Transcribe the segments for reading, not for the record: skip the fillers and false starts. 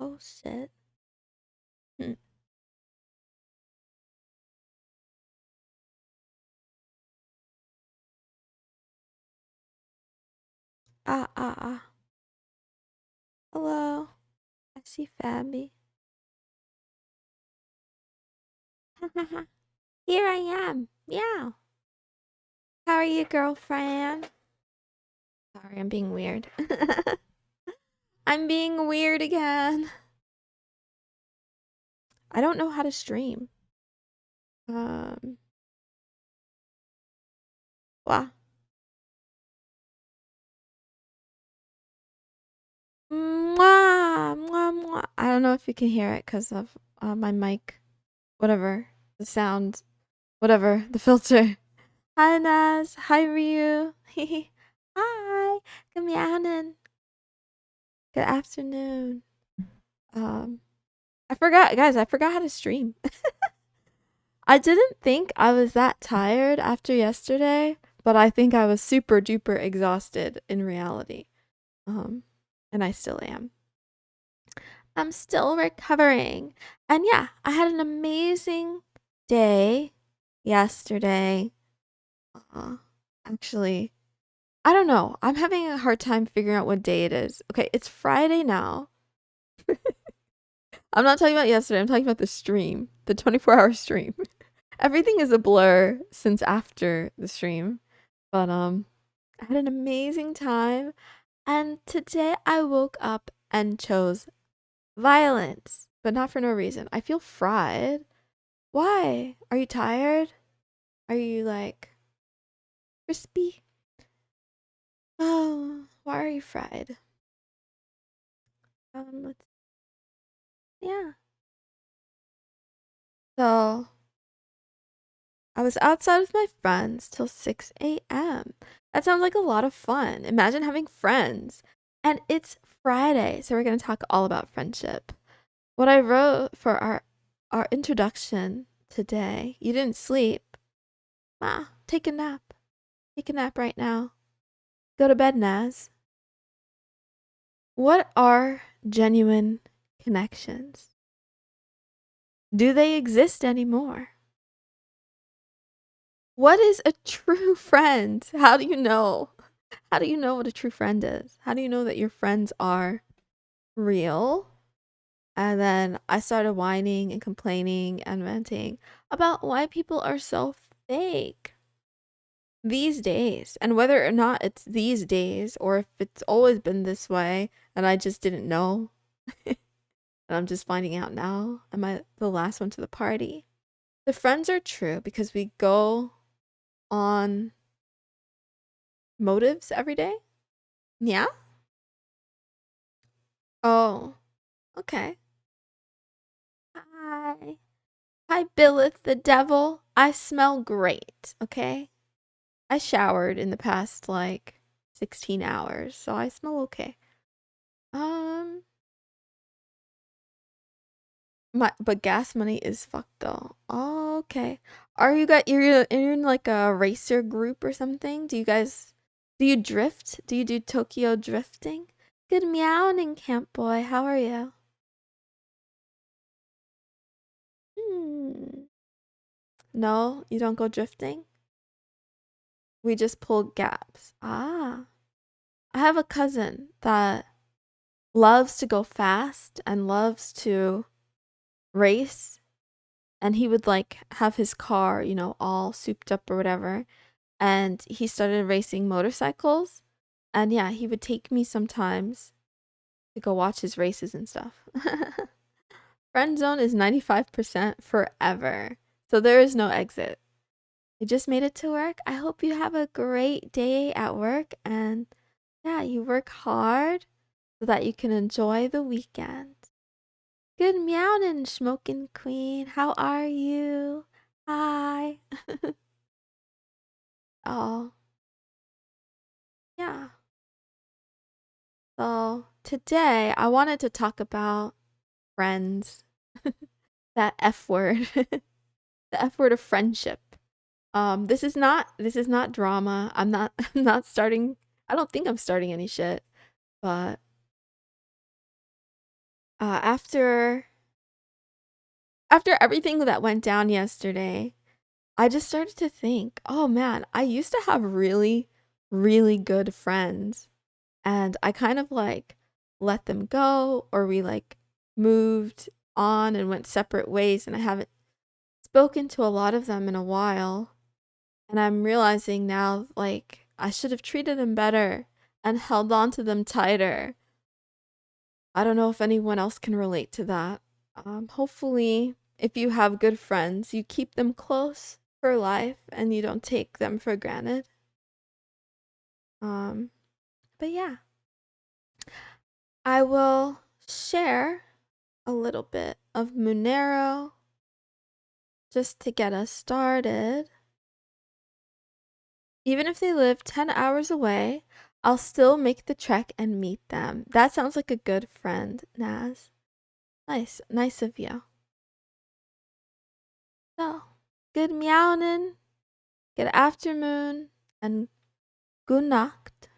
Oh shit. Hmm. Ah. Hello. I see Fabby. Here I am. Meow. How are you, girlfriend? Sorry, I'm being weird. I'm being weird again. I don't know how to stream. Wow. Mwah, mwah, mwah. I don't know if you can hear it because of my mic. Whatever. The sound. Whatever. The filter. Hi, Naz. Hi, Ryu. Hi. Good morning. Good afternoon. I forgot, guys. I forgot how to stream. I didn't think I was that tired after yesterday, but I think I was super duper exhausted in reality. And I still am. I'm still recovering. And yeah, I had an amazing day yesterday. Actually, I don't know. I'm having a hard time figuring out what day it is. Okay, it's Friday now. I'm not talking about yesterday. I'm talking about the stream, the 24-hour stream. Everything is a blur since after the stream. But I had an amazing time, and today I woke up and chose violence, but not for no reason. I feel fried. Why? Are you tired? Are you like crispy? Oh, why are you fried? Let's yeah. So I was outside with my friends till 6 a.m. That sounds like a lot of fun. Imagine having friends. And it's Friday, so we're going to talk all about friendship. What I wrote for our introduction today. You didn't sleep. Take a nap. Take a nap right now. Go to bed, Naz. What are genuine connections? Do they exist anymore? What is a true friend? How do you know? How do you know what a true friend is? How do you know that your friends are real? And then I started whining and complaining and venting about why people are so fake these days, and whether or not it's these days or if it's always been this way and I just didn't know. And I'm just finding out now. Am I the last one to the party? The friends are true because we go on motives every day. Yeah? Oh, okay. Hi. Hi, Billith the devil. I smell great, okay? I showered in the past like 16 hours, so I smell okay. Um, but gas money is fucked though. Oh, okay. Are you guys you're in like a racer group or something? Do you drift? Do you do Tokyo drifting? Good meowing, camp boy. How are you? Hmm. No, you don't go drifting? We just pull gaps. Ah. I have a cousin that loves to go fast and loves to race, and he would like have his car, all souped up or whatever, and he started racing motorcycles. And yeah, he would take me sometimes to go watch his races and stuff. Friend zone is 95% forever. So there is no exit. You just made it to work. I hope you have a great day at work, and yeah, you work hard so that you can enjoy the weekend. Good meowing, smoking queen. How are you? Hi. Oh, yeah. So today I wanted to talk about friends. That F word. The F word of friendship. This is not drama. I'm not I'm not starting I don't think I'm starting any shit, but After everything that went down yesterday, I just started to think, oh man, I used to have really, really good friends. And I kind of like let them go, or we like moved on and went separate ways. And I haven't spoken to a lot of them in a while. And I'm realizing now, like, I should have treated them better and held on to them tighter. I don't know if anyone else can relate to that. Hopefully, if you have good friends, you keep them close for life and you don't take them for granted. Um, but yeah, I will share a little bit of Monero just to get us started. Even if they live 10 hours away, I'll still make the trek and meet them. That sounds like a good friend, Naz. Nice of you. So, good meowing, good afternoon, and good Nacht.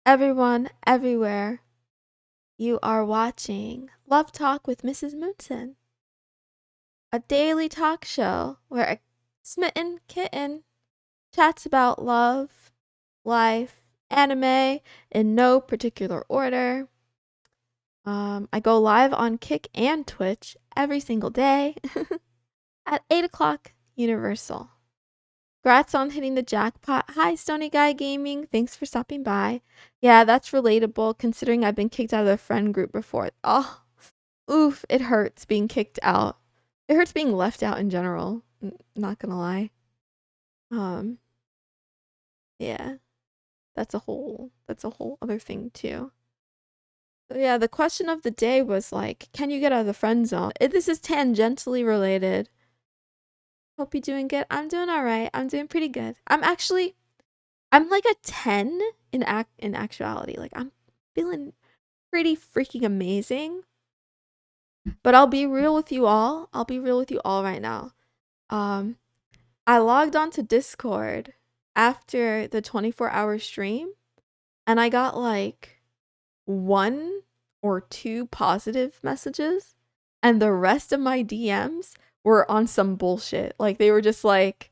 Everyone, everywhere, you are watching Love Talk with Mrs. Moonson, a daily talk show where a smitten kitten chats about love, life, anime in no particular order. I go live on Kick and Twitch every single day at 8 o'clock Universal. Congrats on hitting the jackpot. Hi, Stony Guy Gaming. Thanks for stopping by. Yeah, that's relatable considering I've been kicked out of the friend group before. Oh, oof, it hurts being kicked out. It hurts being left out in general. Not gonna lie. Yeah, that's a whole other thing too. So yeah, the question of the day was like, can you get out of the friend zone? This is tangentially related. Hope you're doing good. I'm doing all right. I'm doing pretty good. I'm like a 10 in actuality. Like I'm feeling pretty freaking amazing. But I'll be real with you all. I'll be real with you all right now. I logged onto Discord after the 24-hour stream and I got like 1 or 2 positive messages and the rest of my DMs were on some bullshit. Like they were just like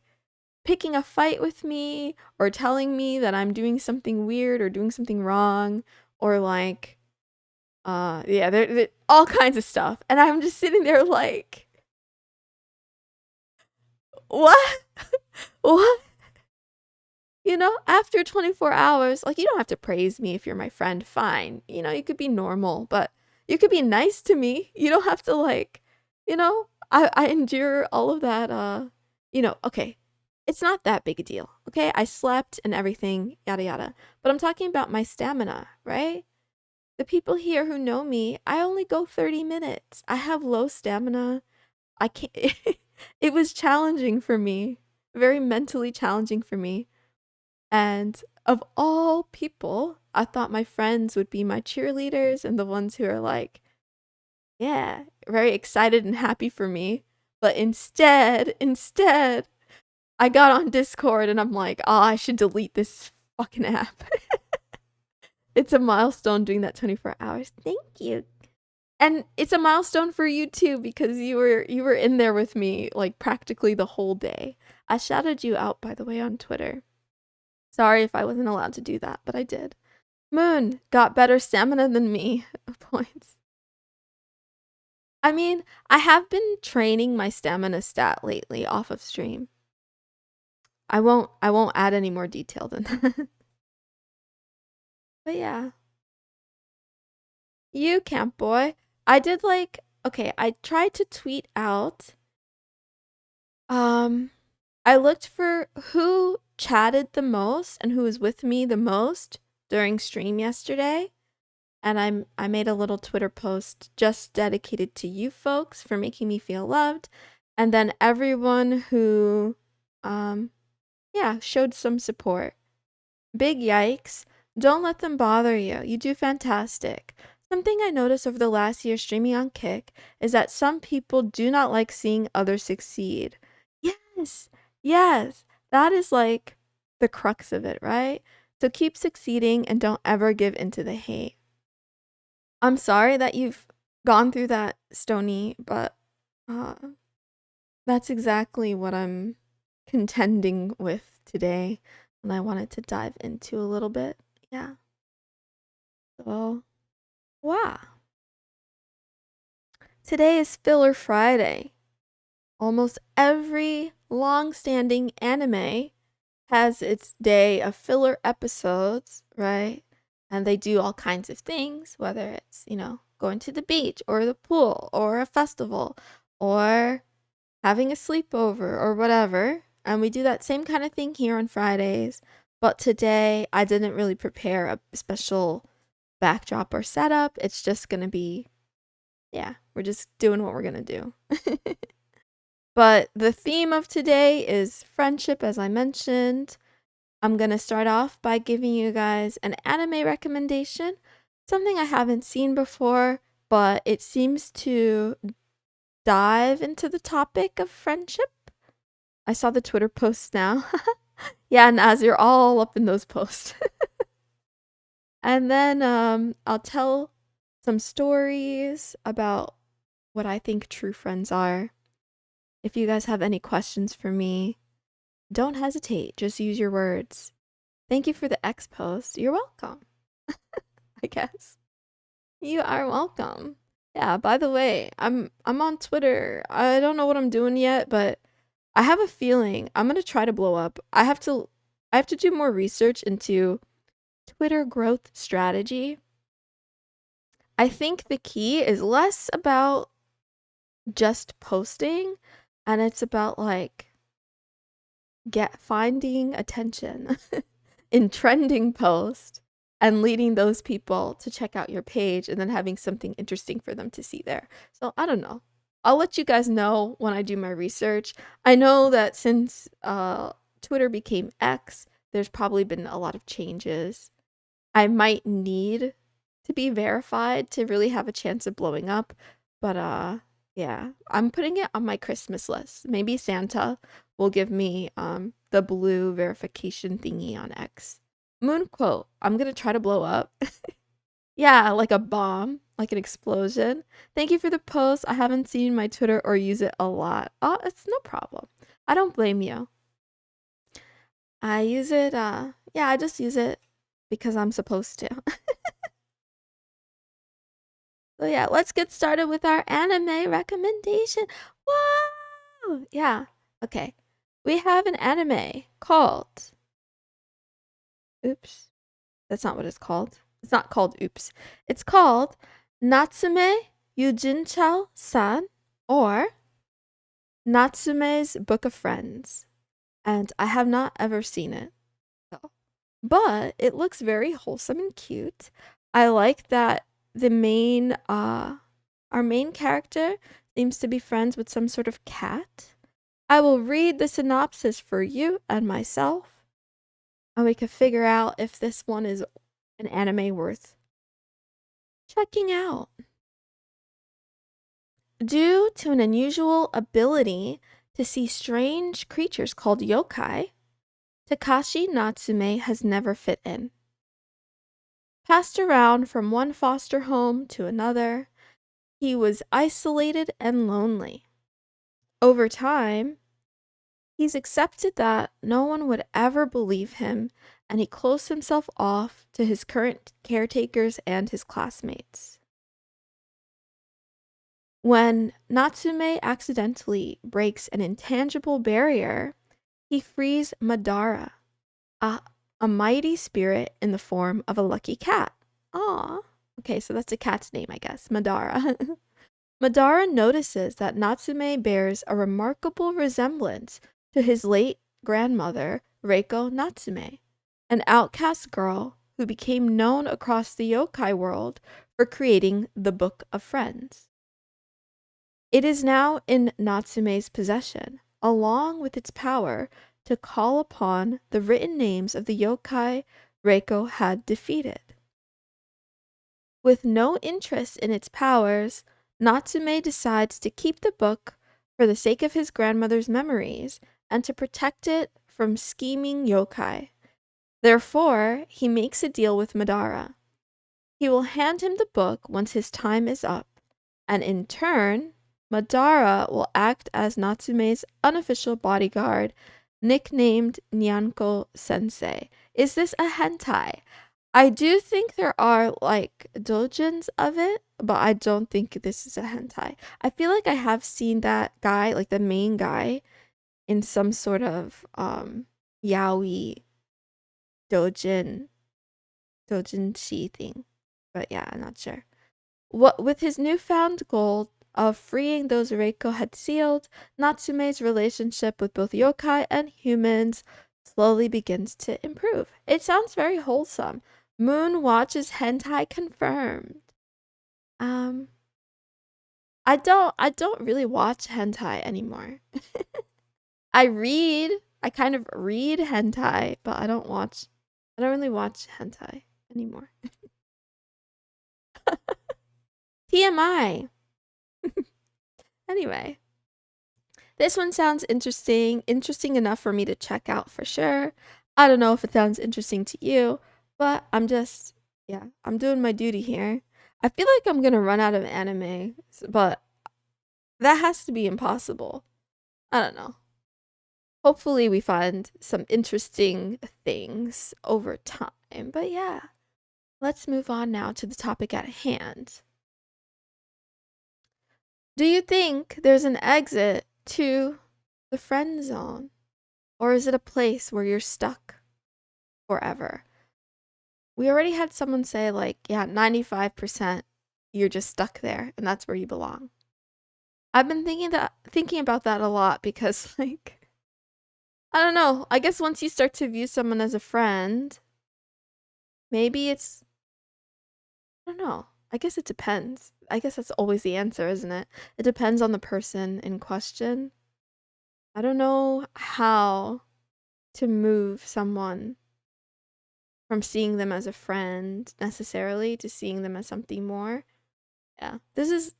picking a fight with me or telling me that I'm doing something weird or doing something wrong or like yeah, they're all kinds of stuff. And I'm just sitting there like, what? What? You know, after 24 hours, like, you don't have to praise me if you're my friend. Fine. You know, you could be normal, but you could be nice to me. You don't have to, like, you know, I endure all of that. You know, okay. It's not that big a deal. Okay. I slept and everything, yada, yada. But I'm talking about my stamina, right? The people here who know me, I only go 30 minutes. I have low stamina. I can't. It was challenging for me, very mentally challenging for me. And of all people, I thought my friends would be my cheerleaders and the ones who are like, yeah, very excited and happy for me. But instead, I got on Discord and I'm like, oh, I should delete this fucking app. It's a milestone doing that 24 hours. Thank you. And it's a milestone for you too because you were in there with me like practically the whole day. I shouted you out by the way on Twitter. Sorry if I wasn't allowed to do that, but I did. Moon got better stamina than me. Points. I mean, I have been training my stamina stat lately off of stream. I won't add any more detail than that. But yeah. You camp boy. I did like okay, I tried to tweet out I looked for who chatted the most and who was with me the most during stream yesterday. And I made a little Twitter post just dedicated to you folks for making me feel loved. And then everyone who yeah, showed some support. Big yikes. Don't let them bother you. You do fantastic. Something I noticed over the last year streaming on Kick is that some people do not like seeing others succeed. Yes. Yes. That is like the crux of it, right? So keep succeeding and don't ever give into the hate. I'm sorry that you've gone through that, Stony, but uh, that's exactly what I'm contending with today, and I wanted to dive into a little bit. Yeah. So, wow. Today is Filler Friday. Almost every long-standing anime has its day of filler episodes, right? And they do all kinds of things, whether it's, going to the beach or the pool or a festival or having a sleepover or whatever. And we do that same kind of thing here on Fridays. But today I didn't really prepare a special backdrop or setup. It's just going to be, yeah, we're just doing what we're going to do. But the theme of today is friendship, as I mentioned. I'm going to start off by giving you guys an anime recommendation, something I haven't seen before, but it seems to dive into the topic of friendship. I saw the Twitter posts now. Yeah, Naz, you're all up in those posts. And then I'll tell some stories about what I think true friends are. If you guys have any questions for me, don't hesitate. Just use your words. Thank you for the X post. You're welcome, I guess. You are welcome. Yeah, by the way, I'm on Twitter. I don't know what I'm doing yet, but I have a feeling I'm going to try to blow up. I have to do more research into Twitter growth strategy. I think the key is less about just posting, and it's about like finding attention in trending posts and leading those people to check out your page and then having something interesting for them to see there. So I don't know. I'll let you guys know when I do my research. I know that since Twitter became X, there's probably been a lot of changes. I might need to be verified to really have a chance of blowing up, but yeah, I'm putting it on my Christmas list. Maybe Santa will give me the blue verification thingy on X. Moon quote, I'm gonna try to blow up. Yeah, like a bomb, like an explosion. Thank you for the post. I haven't seen my Twitter or use it a lot. Oh, it's no problem. I don't blame you. I use it, yeah, I just use it because I'm supposed to. So yeah, let's get started with our anime recommendation. Whoa! Yeah, okay. We have an anime called... Oops. That's not what it's called. It's not called Oops. It's called Natsume Yujinchao-san, or Natsume's Book of Friends. And I have not ever seen it. So. But it looks very wholesome and cute. I like that our main character seems to be friends with some sort of cat. I will read the synopsis for you and myself, and we can figure out if this one is an anime worth checking out. Due to an unusual ability to see strange creatures called yokai, Takashi Natsume has never fit in. Passed around from one foster home to another, he was isolated and lonely. Over time, he's accepted that no one would ever believe him, and he closed himself off to his current caretakers and his classmates. When Natsume accidentally breaks an intangible barrier, he frees Madara, a mighty spirit in the form of a lucky cat. Aw. Okay, so that's a cat's name, I guess. Madara. Madara notices that Natsume bears a remarkable resemblance to his late grandmother, Reiko Natsume, an outcast girl who became known across the yokai world for creating the Book of Friends. It is now in Natsume's possession, along with its power to call upon the written names of the yokai Reiko had defeated. With no interest in its powers, Natsume decides to keep the book for the sake of his grandmother's memories and to protect it from scheming yokai. Therefore, he makes a deal with Madara. He will hand him the book once his time is up, And in turn, Madara will act as Natsume's unofficial bodyguard, nicknamed Nyanko Sensei. Is this a hentai? I do think there are like doujins of it, but I don't think this is a hentai. I feel like I have seen that guy, like the main guy, in some sort of yaoi doujinshi thing. But yeah, I'm not sure. What with his newfound goal of freeing those Reiko had sealed, Natsume's relationship with both yokai and humans slowly begins to improve. It sounds very wholesome. Moon watches hentai confirmed. Um I don't really watch hentai anymore. I kind of read hentai, but I don't really watch hentai anymore. TMI. Anyway, this one sounds interesting enough for me to check out for sure. I don't know if it sounds interesting to you, but I'm doing my duty here. I feel like I'm gonna run out of anime, but that has to be impossible. I don't know. Hopefully we find some interesting things over time. But yeah, let's move on now to the topic at hand. Do you think there's an exit to the friend zone? Or is it a place where you're stuck forever? We already had someone say, like, yeah, 95% you're just stuck there and that's where you belong. I've been thinking about that a lot because, like, I don't know. I guess once you start to view someone as a friend, maybe I don't know. I guess it depends. I guess that's always the answer, isn't it? It depends on the person in question. I don't know how to move someone from seeing them as a friend necessarily to seeing them as something more. Yeah. This is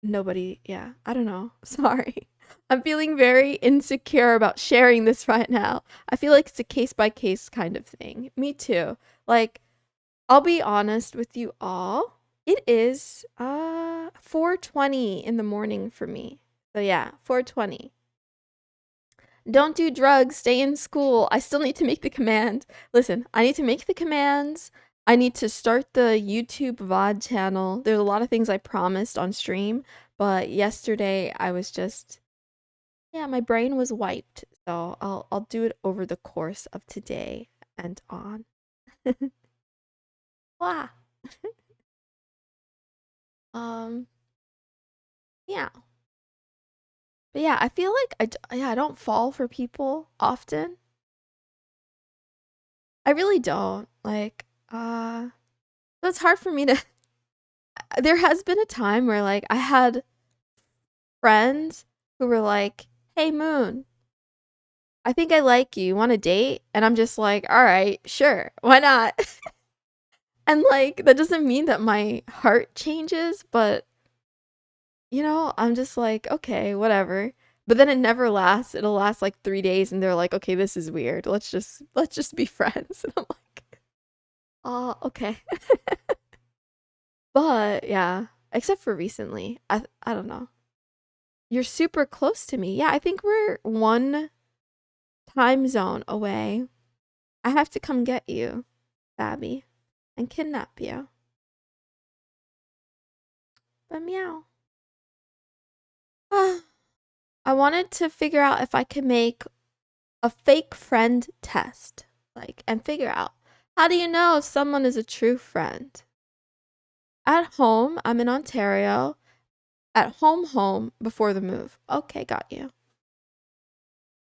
nobody. Yeah. I don't know. Sorry. I'm feeling very insecure about sharing this right now. I feel like it's a case by case kind of thing. Me too. Like, I'll be honest with you all. It is 4:20 in the morning for me. So yeah, 4:20. Don't do drugs, stay in school. I still need to make the command. Listen, I need to make the commands. I need to start the YouTube VOD channel. There's a lot of things I promised on stream, but yesterday I was just my brain was wiped. So I'll do it over the course of today and on. Wow. Um yeah. But yeah, I feel like I don't fall for people often. I really don't. Like, so it's hard for me to there has been a time where like I had friends who were like, "Hey Moon, I think I like you. Want a date?" And I'm just like, "All right, sure. Why not?" And like that doesn't mean that my heart changes, but I'm just like, "Okay, whatever." But then it never lasts. It'll last like 3 days and they're like, "Okay, this is weird. Let's just be friends." And I'm like, "Oh, okay." But yeah, except for recently. I don't know. You're super close to me. Yeah, I think we're one time zone away. I have to come get you, Babby, and kidnap you. But meow. I wanted to figure out if I could make a fake friend test, like, and figure out how do you know if someone is a true friend? At home, I'm in Ontario. At home before the move. Okay, got you.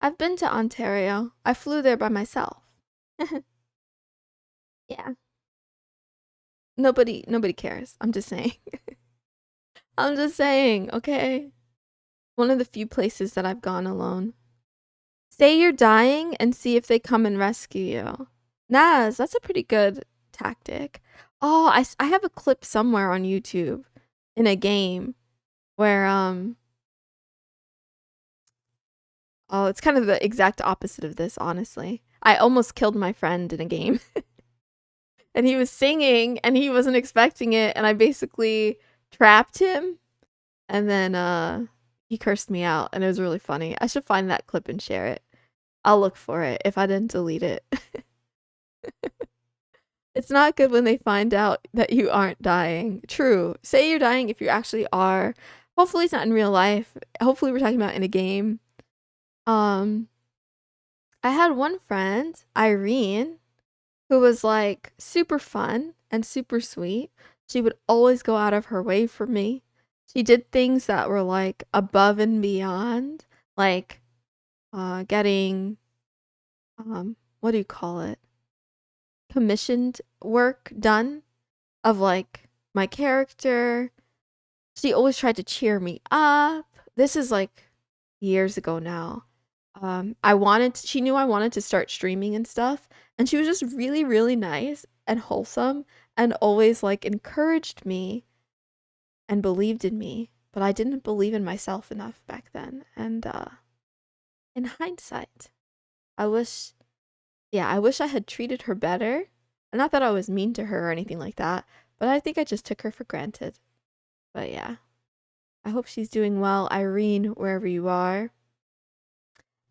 I've been to Ontario. I flew there by myself. Yeah. Nobody cares. I'm just saying. I'm just saying, okay? One of the few places that I've gone alone. Say you're dying and see if they come and rescue you. Naz, that's a pretty good tactic. Oh, I have a clip somewhere on YouTube in a game where oh, it's kind of the exact opposite of this, honestly. I almost killed my friend in a game. And he was singing and he wasn't expecting it, and I basically trapped him, and then he cursed me out, and it was really funny. I should find that clip and share it. I'll look for it if I didn't delete it. It's not good when they find out that you aren't dying. True. Say you're dying if you actually are. Hopefully it's not in real life. Hopefully we're talking about in a game. Um I had one friend, Irene, who was like super fun and super sweet. She would always go out of her way for me. She did things that were like above and beyond, like getting what do you call it? Commissioned work done of like my character. She always tried to cheer me up. This is like years ago now. She knew I wanted to start streaming and stuff, and she was just really, really nice and wholesome and always like encouraged me and believed in me. But I didn't believe in myself enough back then. And in hindsight, I wish, yeah, I wish I had treated her better. And not that I was mean to her or anything like that, but I think I just took her for granted. But yeah, I hope she's doing well, Irene, wherever you are.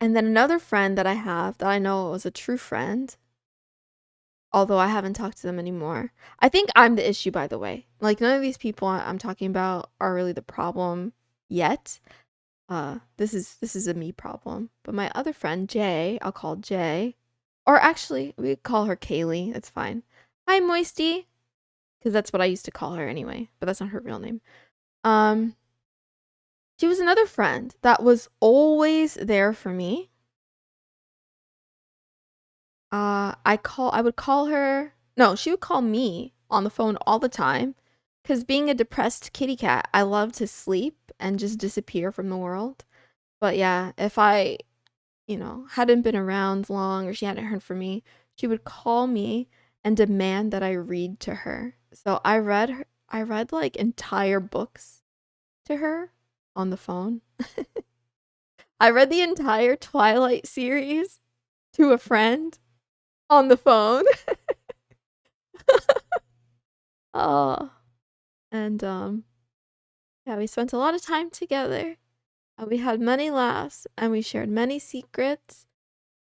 And then another friend that I have that I know was a true friend, although I haven't talked to them anymore. I think I'm the issue, by the way. Like, none of these people I'm talking about are really the problem yet. This is a me problem. But my other friend, Jay, I'll call Jay. Or actually, we call her Kaylee. That's fine. Hi, Moisty. Because that's what I used to call her anyway. But that's not her real name. She was another friend that was always there for me. I would call her. No, she would call me on the phone all the time. Because being a depressed kitty cat, I love to sleep and just disappear from the world. But yeah, if I, hadn't been around long or she hadn't heard from me, she would call me and demand that I read to her. So I read like entire books to her on the phone. I read the entire Twilight series to a friend on the phone. Oh, and yeah, we spent a lot of time together. And we had many laughs and we shared many secrets.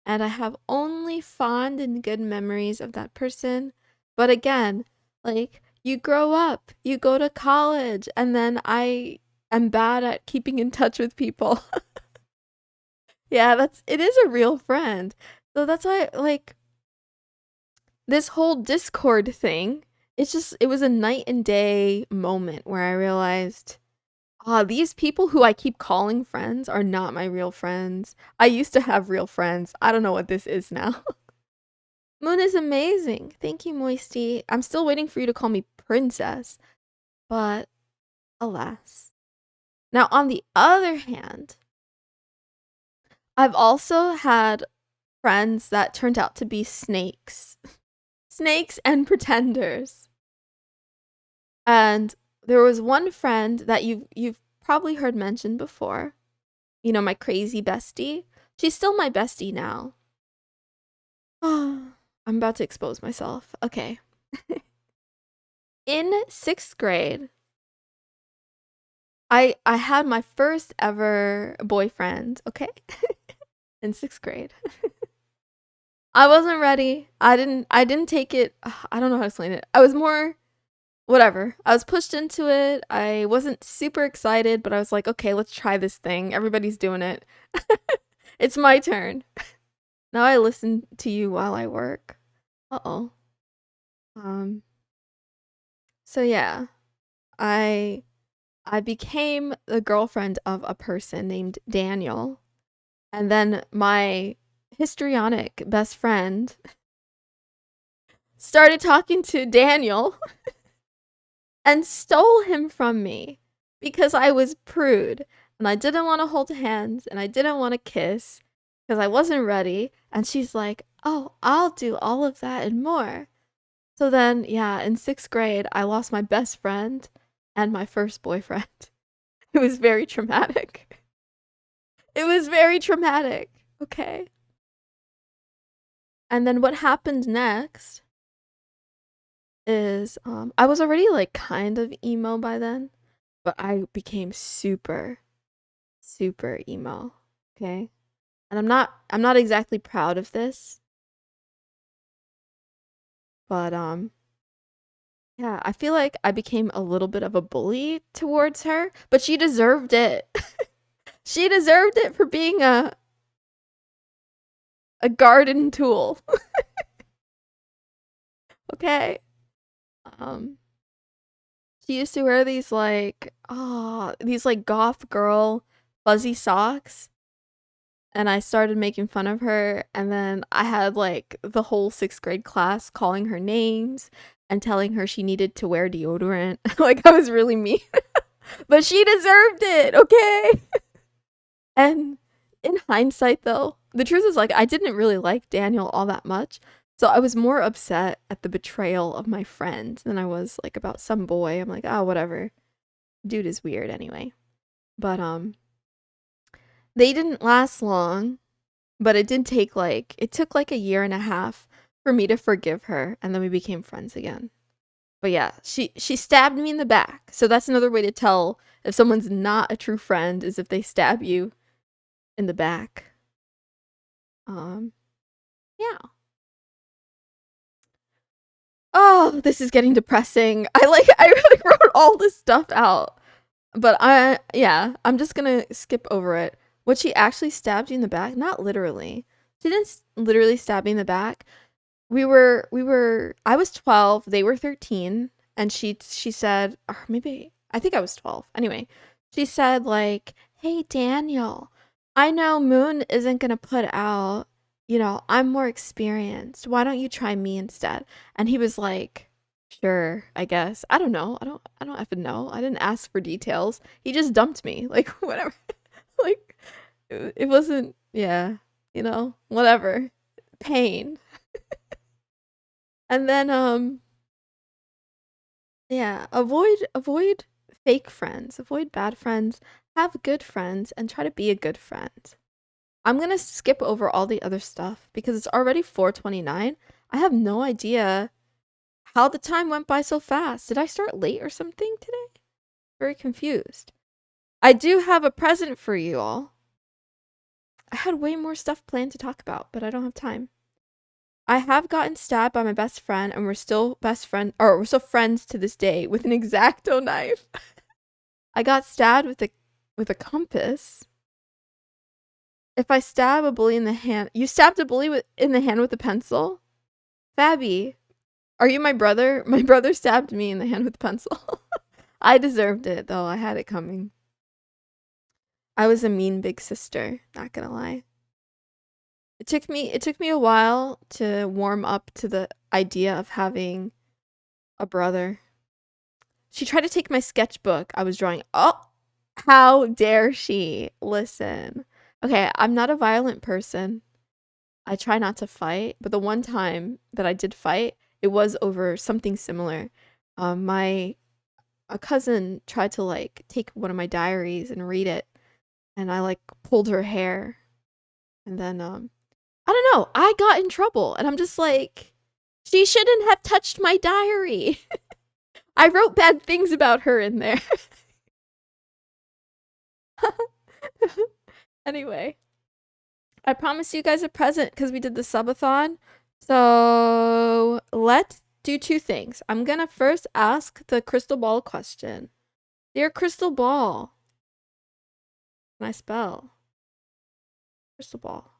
And I have only fond and good memories of that person. But again, like, you grow up, you go to college, and then I am bad at keeping in touch with people. Yeah, it is a real friend. So that's why, like, this whole Discord thing, it was a night and day moment where I realized, these people who I keep calling friends are not my real friends. I used to have real friends. I don't know what this is now. Moon is amazing. Thank you, Moisty. I'm still waiting for you to call me princess, but alas. Now, on the other hand, I've also had friends that turned out to be snakes. Snakes and pretenders. And there was one friend that you've probably heard mentioned before. You know, my crazy bestie. She's still my bestie now. Oh, I'm about to expose myself. Okay. In 6th grade, I had my first ever boyfriend, okay? In 6th grade. I wasn't ready. I didn't take it. I don't know how to explain it. I was more whatever. I was pushed into it. I wasn't super excited, but I was like, okay, let's try this thing. Everybody's doing it. It's my turn. Now I listen to you while I work. Uh-oh. So yeah, I became the girlfriend of a person named Daniel. And then my histrionic best friend started talking to Daniel and stole him from me because I was prude and I didn't want to hold hands and I didn't want to kiss because I wasn't ready. And she's like, oh, I'll do all of that and more. So then, yeah, in 6th grade, I lost my best friend and my first boyfriend. It was very traumatic. It was very traumatic. Okay. And then what happened next is I was already like kind of emo by then. but I became super, super emo. Okay. And I'm not exactly proud of this, but yeah, I feel like I became a little bit of a bully towards her, but she deserved it. She deserved it for being a garden tool. Okay. Um she used to wear these like goth girl fuzzy socks, and I started making fun of her, and then I had like the whole 6th grade class calling her names and telling her she needed to wear deodorant. Like I was really mean. But she deserved it, okay? And in hindsight though, the truth is like I didn't really like Daniel all that much. So I was more upset at the betrayal of my friend than I was like about some boy. I'm like, "Oh, whatever. Dude is weird anyway." But they didn't last long, but it took like a year and a half for me to forgive her, and then we became friends again. But yeah, she stabbed me in the back. So that's another way to tell if someone's not a true friend is if they stab you in the back. Um yeah. Oh, this is getting depressing. I really wrote all this stuff out. But I'm just going to skip over it. Would she actually stabbed you in the back? Not literally. She didn't literally stab me in the back. I was 12, they were 13, and she said, or maybe I think I was 12. Anyway, she said like, "Hey Daniel, I know Moon isn't going to put out, I'm more experienced. Why don't you try me instead?" And he was like, "Sure, I guess." I don't know. I don't even know. I didn't ask for details. He just dumped me. Like whatever. Like it wasn't, yeah, whatever. Pain. And then yeah, avoid fake friends, avoid bad friends, have good friends and try to be a good friend. I'm going to skip over all the other stuff because it's already 4:29. I have no idea how the time went by so fast. Did I start late or something today? Very confused. I do have a present for you all. I had way more stuff planned to talk about, but I don't have time. I have gotten stabbed by my best friend, and we're still friends to this day with an X-Acto knife. I got stabbed with a compass. If I stab a bully in the hand, you stabbed a bully in the hand with a pencil? Fabby, are you my brother? My brother stabbed me in the hand with a pencil. I deserved it though. I had it coming. I was a mean big sister, not gonna lie. It took me a while to warm up to the idea of having a brother. She tried to take my sketchbook I was drawing. Oh, how dare she? Listen. Okay, I'm not a violent person. I try not to fight, but the one time that I did fight, it was over something similar. My a cousin tried to like take one of my diaries and read it, and I like pulled her hair, and then I don't know, I got in trouble, and I'm just like, she shouldn't have touched my diary. I wrote bad things about her in there. Anyway, I promised you guys a present because we did the subathon. So let's do two things. I'm gonna first ask the crystal ball question. Dear crystal ball, can I spell? Crystal ball.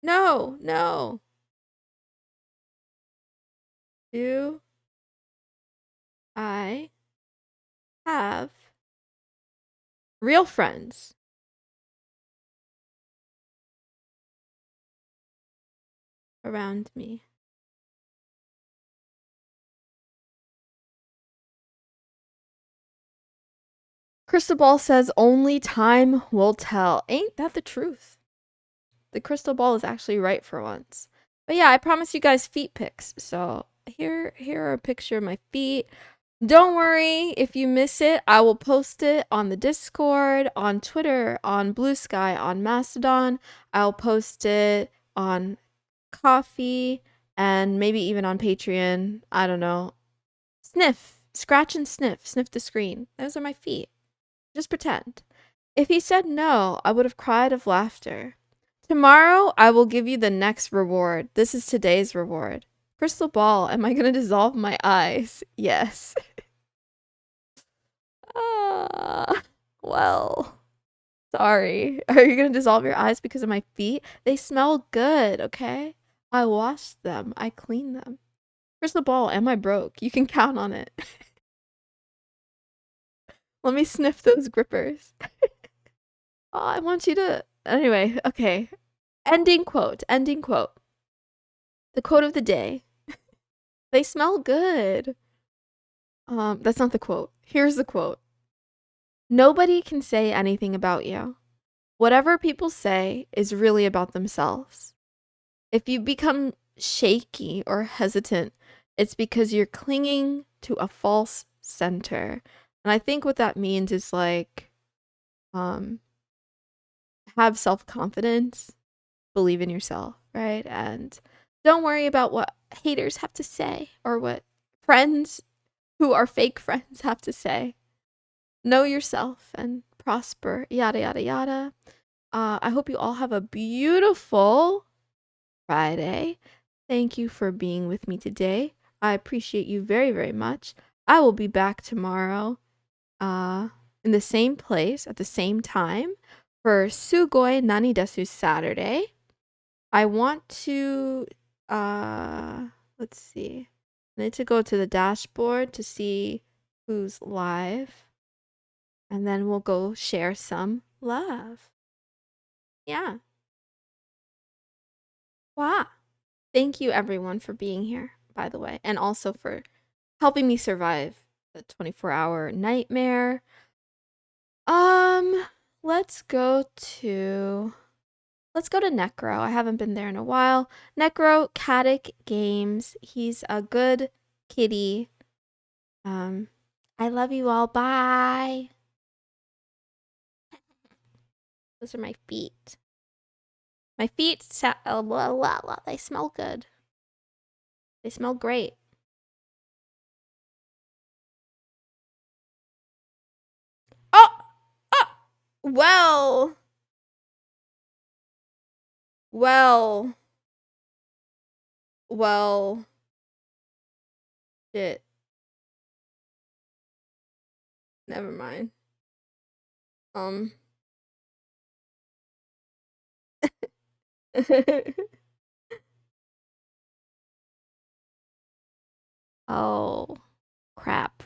No. Do I have real friends around me? Crystal ball says only time will tell. Ain't that the truth? The crystal ball is actually right for once. But yeah, I promised you guys feet pics. So here are a picture of my feet. Don't worry if you miss it. I will post it on the Discord, on Twitter, on Blue Sky, on Mastodon. I'll post it on Coffee and maybe even on Patreon. I don't know. Scratch and sniff. Sniff the screen. Those are my feet. Just pretend. If he said no, I would have cried of laughter. Tomorrow, I will give you the next reward. This is today's reward. Crystal ball, am I going to dissolve my eyes? Yes. Well, sorry. Are you going to dissolve your eyes because of my feet? They smell good, okay? I washed them. I cleaned them. Crystal ball, am I broke? You can count on it. Let me sniff those grippers. Oh, I want you to... Anyway, okay. Ending quote. Ending quote. The quote of the day. They smell good. That's not the quote. Here's the quote. Nobody can say anything about you. Whatever people say is really about themselves. If you become shaky or hesitant, it's because you're clinging to a false center. And I think what that means is like, have self-confidence, believe in yourself, right? And don't worry about what haters have to say or what friends who are fake friends have to say. Know yourself and prosper, yada, yada, yada. I hope you all have a beautiful Friday. Thank you for being with me today. I appreciate you very, very much. I will be back tomorrow in the same place at the same time for Sugoi Nani Desu Saturday. I want to, let's see. I need to go to the dashboard to see who's live. And then we'll go share some love. Yeah. Wow. Thank you everyone for being here, by the way, and also for helping me survive the 24-hour nightmare. Let's go to Necro. I haven't been there in a while. Necro Caddick Games. He's a good kitty. I love you all. Bye. Those are my feet. My feet, they smell good. They smell great. Oh! Oh! Well. Well. Well. Shit. Never mind. Oh, crap.